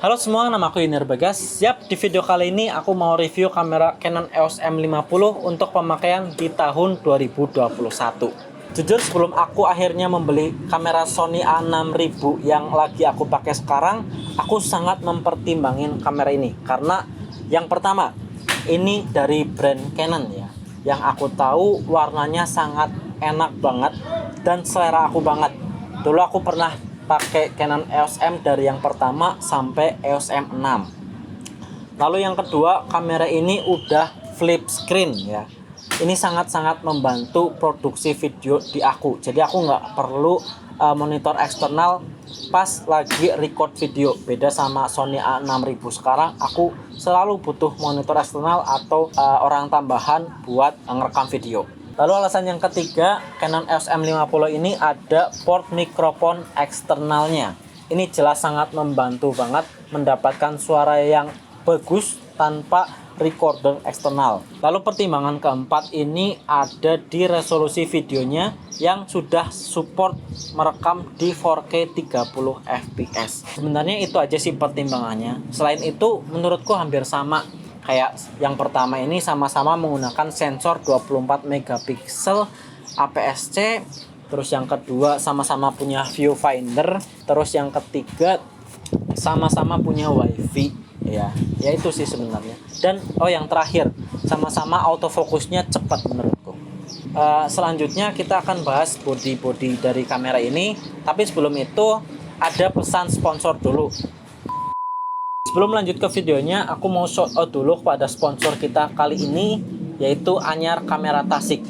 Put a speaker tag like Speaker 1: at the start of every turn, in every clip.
Speaker 1: Halo semua, nama aku Yuner Bagas. Siap, di video kali ini aku mau review kamera Canon EOS M50 untuk pemakaian di tahun 2021. Jujur, sebelum aku akhirnya membeli kamera Sony A6000 yang lagi aku pakai sekarang, aku sangat mempertimbangkan kamera ini. Karena yang pertama, ini dari brand Canon ya. Yang aku tahu warnanya sangat enak banget dan selera aku banget. Dulu aku pernah pakai Canon EOS M dari yang pertama sampai EOS M6. Lalu yang kedua, kamera ini udah flip screen ya. Ini sangat-sangat membantu produksi video di aku. Jadi aku nggak perlu monitor eksternal pas lagi record video. Beda sama Sony A6000 sekarang, aku selalu butuh monitor eksternal atau orang tambahan buat ngerekam video. Lalu alasan yang ketiga, Canon EOS M50 ini ada port mikrofon eksternalnya. Ini jelas sangat membantu banget mendapatkan suara yang bagus tanpa recorder eksternal. Lalu pertimbangan keempat ini ada di resolusi videonya yang sudah support merekam di 4K 30 fps. Sebenarnya itu aja sih pertimbangannya. Selain itu menurutku hampir sama. Kayak yang pertama ini sama-sama menggunakan sensor 24 megapiksel APS-C. Terus yang kedua sama-sama punya viewfinder. Terus yang ketiga sama-sama punya wifi. Ya itu sih sebenarnya. Dan yang terakhir, sama-sama autofokusnya cepat menurutku. Selanjutnya kita akan bahas body dari kamera ini. Tapi sebelum itu ada pesan sponsor dulu. Sebelum lanjut ke videonya, aku mau shout out dulu kepada sponsor kita kali ini, yaitu Anyar Kamera Tasik.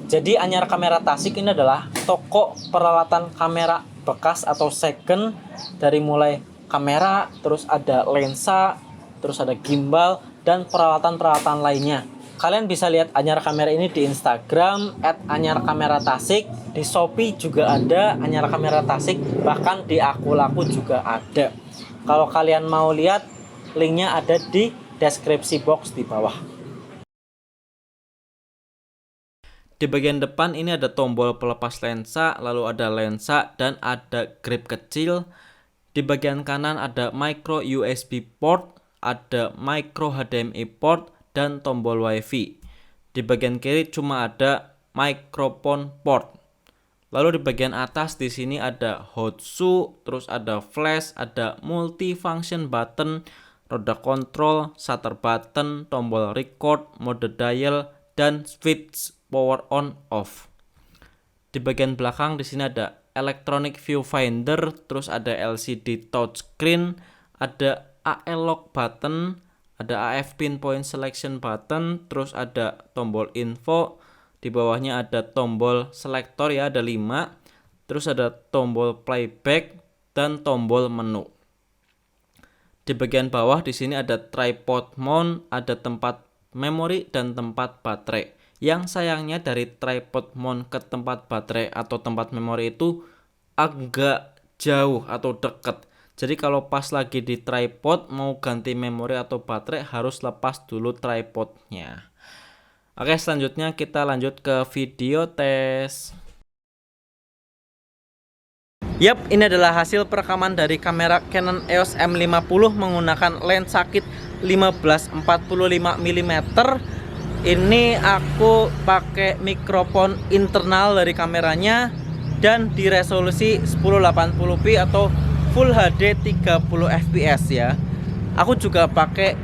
Speaker 1: Jadi Anyar Kamera Tasik ini adalah toko peralatan kamera bekas atau second, dari mulai kamera, terus ada lensa, terus ada gimbal, dan peralatan-peralatan lainnya. Kalian bisa lihat Anyar Kamera ini di Instagram @anyarkameratasik, di Shopee juga ada Anyar Kamera Tasik, bahkan di Akulaku juga ada. Kalau kalian mau lihat, linknya ada di deskripsi box di bawah. Di bagian depan ini ada tombol pelepas lensa, lalu ada lensa dan ada grip kecil. Di bagian kanan ada micro USB port, ada micro HDMI port, dan tombol WiFi. Di bagian kiri cuma ada microphone port. Lalu di bagian atas di sini ada Hotsu, terus ada flash, ada multifunction button, roda kontrol, shutter button, tombol record, mode dial, dan switch power on off. Di bagian belakang di sini ada electronic viewfinder, terus ada LCD touchscreen, ada AL lock button, ada AF pinpoint selection button, terus ada tombol info. Di bawahnya ada tombol selektor ya, ada 5. Terus ada tombol playback dan tombol menu. Di bagian bawah di sini ada tripod mount, ada tempat memori dan tempat baterai. Yang sayangnya dari tripod mount ke tempat baterai atau tempat memori itu agak jauh atau dekat. Jadi kalau pas lagi di tripod mau ganti memori atau baterai harus lepas dulu tripodnya. Oke, selanjutnya kita lanjut ke video tes. Yap, ini adalah hasil perekaman dari kamera Canon EOS M50 menggunakan lensa kit 15-45 mm. Ini aku pakai mikrofon internal dari kameranya dan di resolusi 1080p atau Full HD 30 fps ya. Aku juga pakai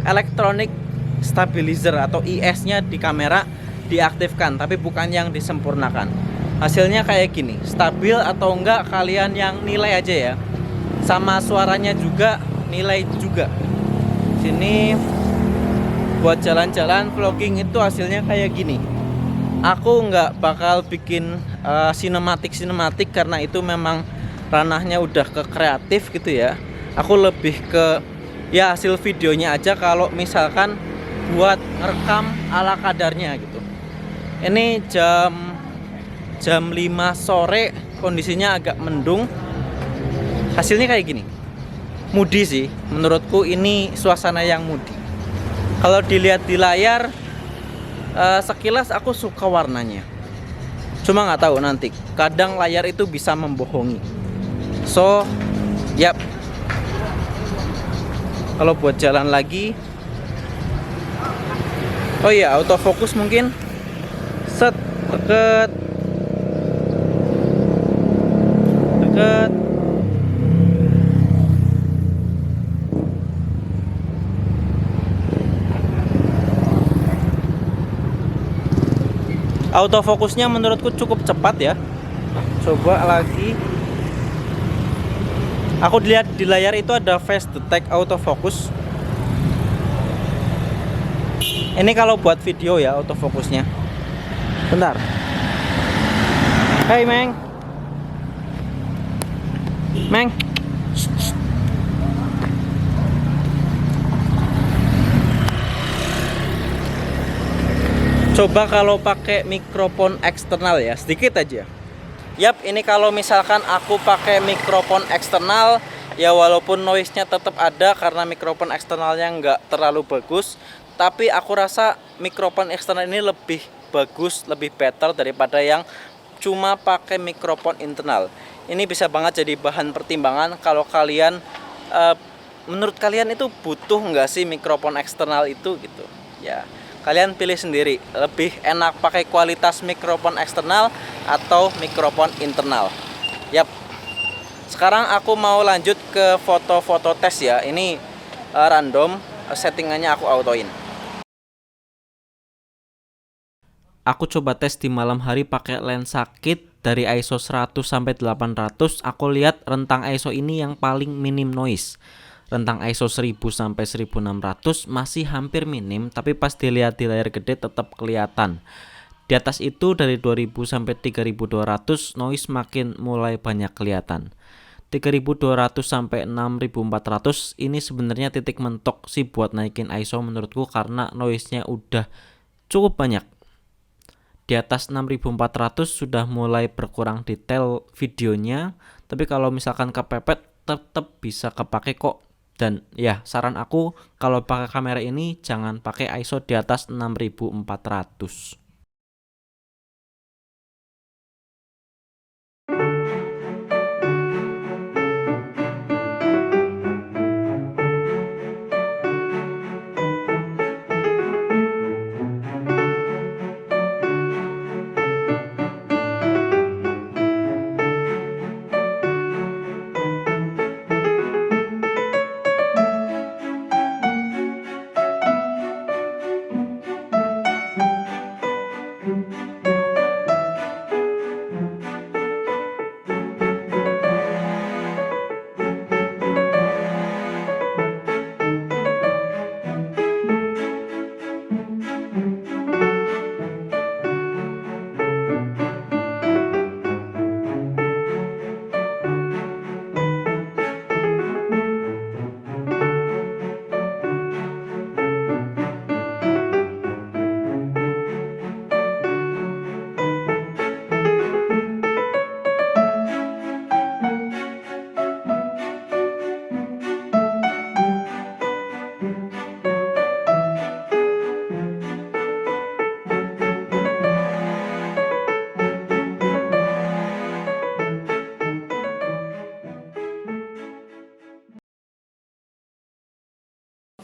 Speaker 1: electronic stabilizer atau IS-nya di kamera diaktifkan, tapi bukan yang disempurnakan. Hasilnya kayak gini, stabil atau enggak kalian yang nilai aja ya. Sama suaranya juga nilai juga. Sini buat jalan-jalan vlogging itu hasilnya kayak gini. Aku nggak bakal bikin sinematik karena itu memang ranahnya udah ke kreatif gitu ya. Aku lebih ke ya hasil videonya aja kalau misalkan buat ngerekam ala kadarnya gitu. Ini jam 5 sore, kondisinya agak mendung. Hasilnya kayak gini. Moody sih, menurutku ini suasana yang moody. Kalau dilihat di layar, sekilas aku suka warnanya. Cuma nggak tahu nanti, kadang layar itu bisa membohongi. So, yap, Kalau buat jalan lagi, oh iya, autofocus mungkin. Set, deket, deket. Autofokusnya menurutku cukup cepat ya. Coba lagi. Aku lihat di layar itu ada face detect autofocus. Ini kalau buat video ya autofokusnya. Bentar. Hey Meng. Meng. Coba kalau pakai mikrofon eksternal ya, sedikit aja. Yap, ini kalau misalkan aku pakai mikrofon eksternal, ya walaupun noise-nya tetap ada karena mikrofon eksternalnya nggak terlalu bagus, tapi aku rasa mikrofon eksternal ini lebih bagus, lebih better daripada yang cuma pakai mikrofon internal. Ini bisa banget jadi bahan pertimbangan kalau kalian, menurut kalian itu butuh nggak sih mikrofon eksternal itu gitu. Ya, kalian pilih sendiri, lebih enak pakai kualitas mikrofon eksternal atau mikrofon internal. Yap. Sekarang aku mau lanjut ke foto-foto tes ya. Ini random, settingannya aku autoin. Aku coba tes di malam hari pakai lensa kit dari ISO 100 sampai 800. Aku lihat rentang ISO ini yang paling minim noise. Rentang ISO 1000 sampai 1600 masih hampir minim, tapi pas dilihat di layar gede tetap kelihatan. Di atas itu dari 2000 sampai 3200 noise makin mulai banyak kelihatan. 3200 sampai 6400 ini sebenarnya titik mentok sih buat naikin ISO menurutku karena noise-nya udah cukup banyak. Di atas 6400 sudah mulai berkurang detail videonya, tapi kalau misalkan kepepet tetap bisa kepake kok. Dan ya, saran aku kalau pakai kamera ini jangan pakai ISO di atas 6400.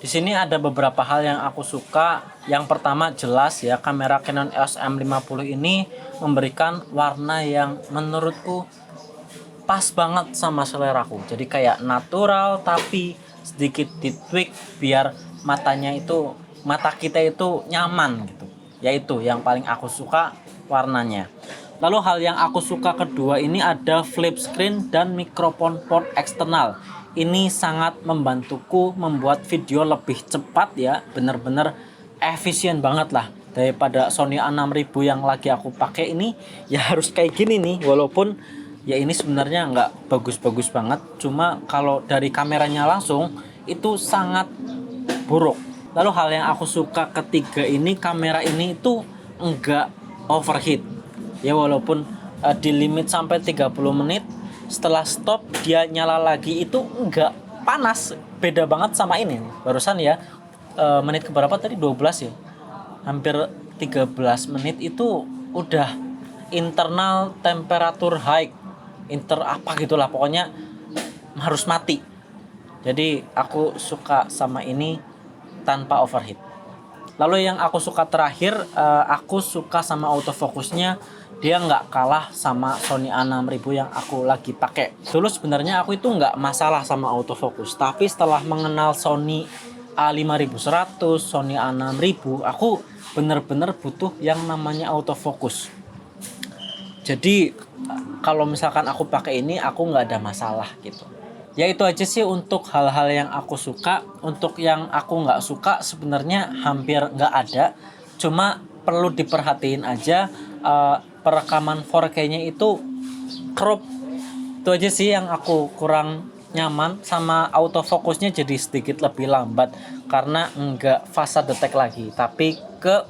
Speaker 1: Di sini ada beberapa hal yang aku suka. Yang pertama jelas ya, kamera Canon EOS M50 ini memberikan warna yang menurutku pas banget sama seleraku. Jadi kayak natural tapi sedikit ditweak biar mata kita itu nyaman gitu. Yaitu yang paling aku suka warnanya. Lalu hal yang aku suka kedua ini ada flip screen dan mikrofon port eksternal. Ini sangat membantuku membuat video lebih cepat ya, bener-bener efisien banget lah daripada Sony A6000 yang lagi aku pakai ini. Ya harus kayak gini nih, walaupun ya ini sebenarnya nggak bagus-bagus banget, cuma kalau dari kameranya langsung itu sangat buruk. Lalu hal yang aku suka ketiga ini, kamera ini itu enggak overheat ya, walaupun di limit sampai 30 menit, setelah stop dia nyala lagi itu enggak panas. Beda banget sama ini barusan ya, menit keberapa tadi, 12 ya, hampir 13 menit itu udah internal temperatur high, apa gitulah, pokoknya harus mati. Jadi aku suka sama ini tanpa overheat. Lalu yang aku suka terakhir, aku suka sama autofocusnya. Dia nggak kalah sama Sony A6000 yang aku lagi pakai. Dulu sebenarnya aku itu nggak masalah sama autofocus, tapi setelah mengenal Sony A5100, Sony A6000, aku bener-bener butuh yang namanya autofocus. Jadi kalau misalkan aku pakai ini, aku nggak ada masalah gitu. Ya itu aja sih untuk hal-hal yang aku suka. Untuk yang aku nggak suka sebenarnya hampir nggak ada. Cuma perlu diperhatiin aja, perekaman 4K-nya itu crop. Itu aja sih yang aku kurang nyaman. Sama autofocusnya jadi sedikit lebih lambat karena nggak fast detect lagi, tapi ke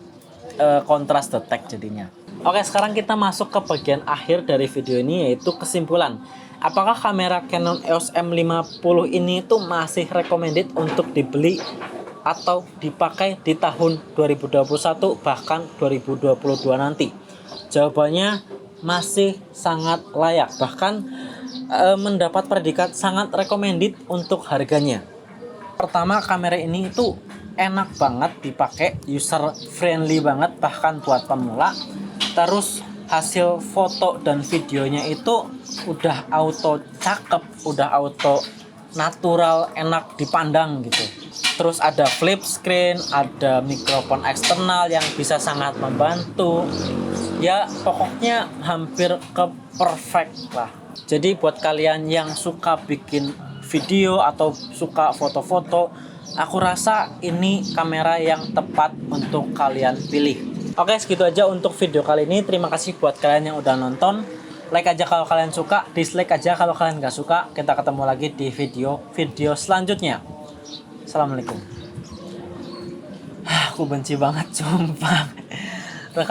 Speaker 1: kontras detect jadinya. Oke, sekarang kita masuk ke bagian akhir dari video ini, yaitu kesimpulan. Apakah kamera Canon EOS M50 ini itu masih recommended untuk dibeli atau dipakai di tahun 2021 bahkan 2022 nanti? Jawabannya masih sangat layak, bahkan mendapat predikat sangat recommended untuk harganya. Pertama, kamera ini itu enak banget dipakai, user friendly banget bahkan buat pemula. Terus hasil foto dan videonya itu udah auto cakep, udah auto natural, enak dipandang gitu. Terus ada flip screen, ada mikrofon eksternal yang bisa sangat membantu. Ya pokoknya hampir ke perfect lah. Jadi buat kalian yang suka bikin video atau suka foto-foto, aku rasa ini kamera yang tepat untuk kalian pilih. Oke, segitu aja untuk video kali ini. Terima kasih buat kalian yang udah nonton. Like aja kalau kalian suka, dislike aja kalau kalian nggak suka. Kita ketemu lagi di video selanjutnya. Assalamualaikum. Aku benci banget, sumpah.